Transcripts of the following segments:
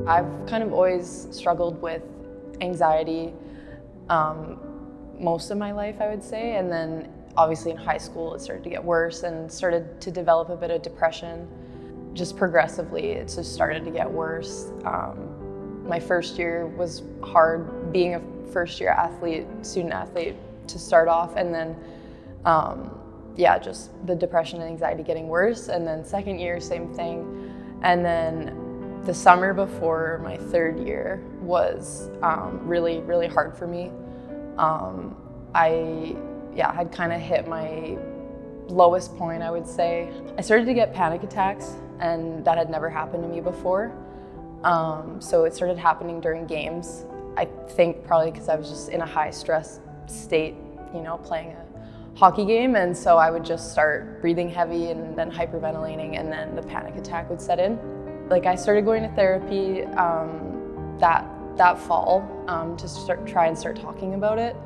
I've kind of always struggled with anxiety most of my life, I would say, and then obviously in high school it started to get worse and started to develop a bit of depression. Just progressively, it just started to get worse. My first year was hard, being a first-year athlete, student athlete to start off, and then just the depression and anxiety getting worse, and then second year, same thing. And then the summer before my third year was really, really hard for me. I had kind of hit my lowest point, I would say. I started to get panic attacks, and that had never happened to me before. So it started happening during games. I think probably because I was just in a high stress state, playing a hockey game, and so I would just start breathing heavy and then hyperventilating, and then the panic attack would set in. Like, I started going to therapy that fall to try and start talking about it,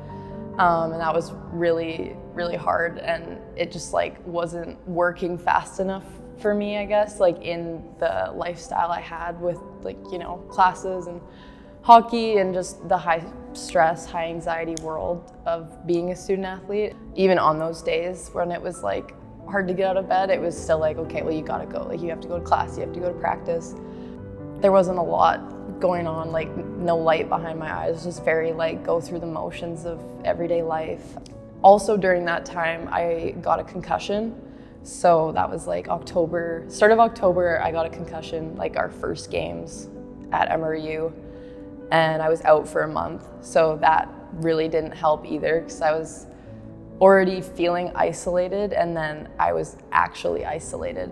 and that was really, really hard, and it just wasn't working fast enough for me, I guess, in the lifestyle I had with classes and hockey and just the high stress, high anxiety world of being a student athlete. Even on those days when it was hard to get out of bed, it was still okay, well, you gotta go. You have to go to class, you have to go to practice. There wasn't a lot going on, no light behind my eyes, just very go through the motions of everyday life. Also during that time, I got a concussion. So that was October, start of October, I got a concussion, our first games at MRU, and I was out for a month. So that really didn't help either, because I was already feeling isolated, and then I was actually isolated,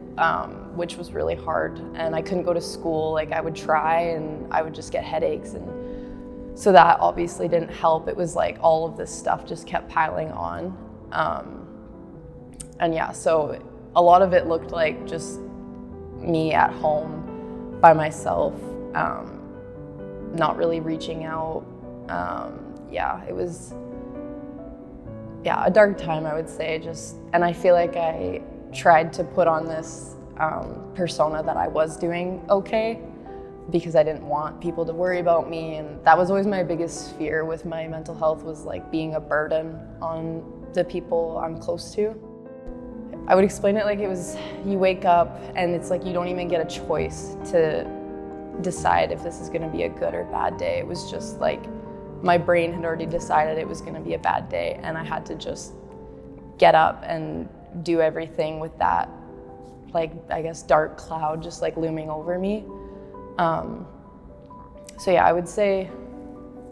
which was really hard. And I couldn't go to school. I would try and I would just get headaches, and so that obviously didn't help. It was all of this stuff just kept piling on. And yeah, so a lot of it looked like just me at home by myself, not really reaching out. It was a dark time, I would say, and I feel like I tried to put on this persona that I was doing okay, because I didn't want people to worry about me, and that was always my biggest fear with my mental health, was being a burden on the people I'm close to. I would explain it it was, you wake up and it's you don't even get a choice to decide if this is gonna be a good or bad day. It was just my brain had already decided it was gonna be a bad day, and I had to just get up and do everything with that, I guess, dark cloud just looming over me. So yeah, I would say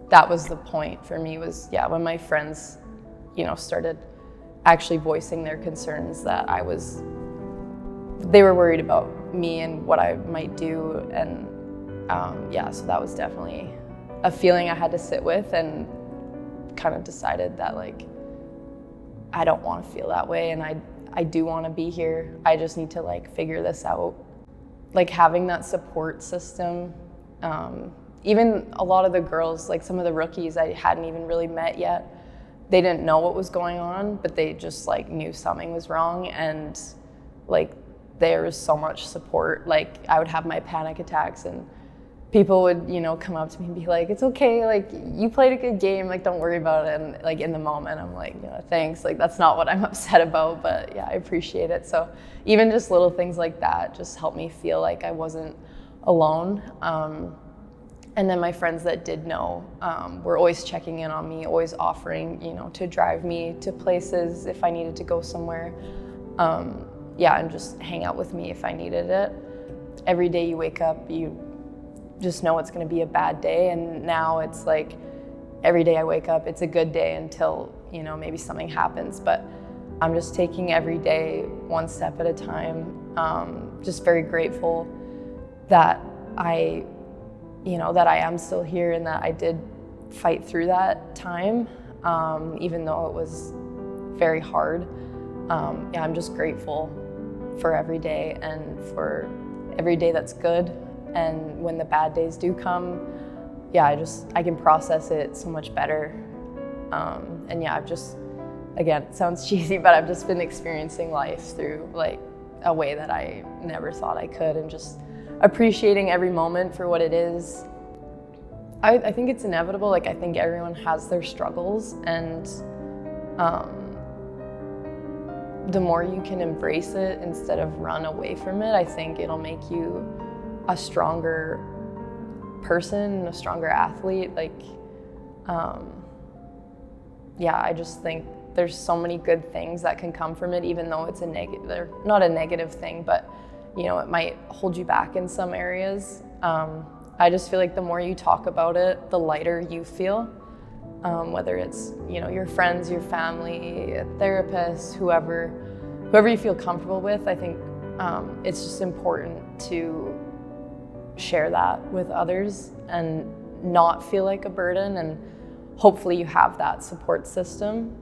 that was the point for me, was when my friends, started actually voicing their concerns, that they were worried about me and what I might do, and so that was definitely a feeling I had to sit with, and kind of decided that I don't want to feel that way, and I do want to be here. I just need to figure this out. Having that support system, even a lot of the girls, some of the rookies I hadn't even really met yet, they didn't know what was going on, but they just knew something was wrong, and there was so much support. I would have my panic attacks, and people would, come up to me and be it's okay, you played a good game, don't worry about it. And in the moment, I'm thanks, that's not what I'm upset about, but yeah, I appreciate it. So even just little things like that just helped me feel I wasn't alone. And then my friends that did know were always checking in on me, always offering, to drive me to places if I needed to go somewhere. And just hang out with me if I needed it. Every day you wake up, you just know it's going to be a bad day, and now it's every day I wake up, it's a good day until maybe something happens. But I'm just taking every day one step at a time. Just very grateful that I am still here, and that I did fight through that time, even though it was very hard. I'm just grateful for every day, and for every day that's good. And when the bad days do come, I can process it so much better. I've just, again, it sounds cheesy, but I've just been experiencing life through a way that I never thought I could, and just appreciating every moment for what it is. I think it's inevitable. Like, I think everyone has their struggles, and the more you can embrace it instead of run away from it, I think it'll make you a stronger person, a stronger athlete. Like, yeah, I just think there's so many good things that can come from it, even though it's they're not a negative thing, but you know, it might hold you back in some areas. I just feel like the more you talk about it, the lighter you feel, whether it's, you know, your friends, your family, a therapist, whoever you feel comfortable with. I think it's just important to share that with others and not feel like a burden, and hopefully you have that support system.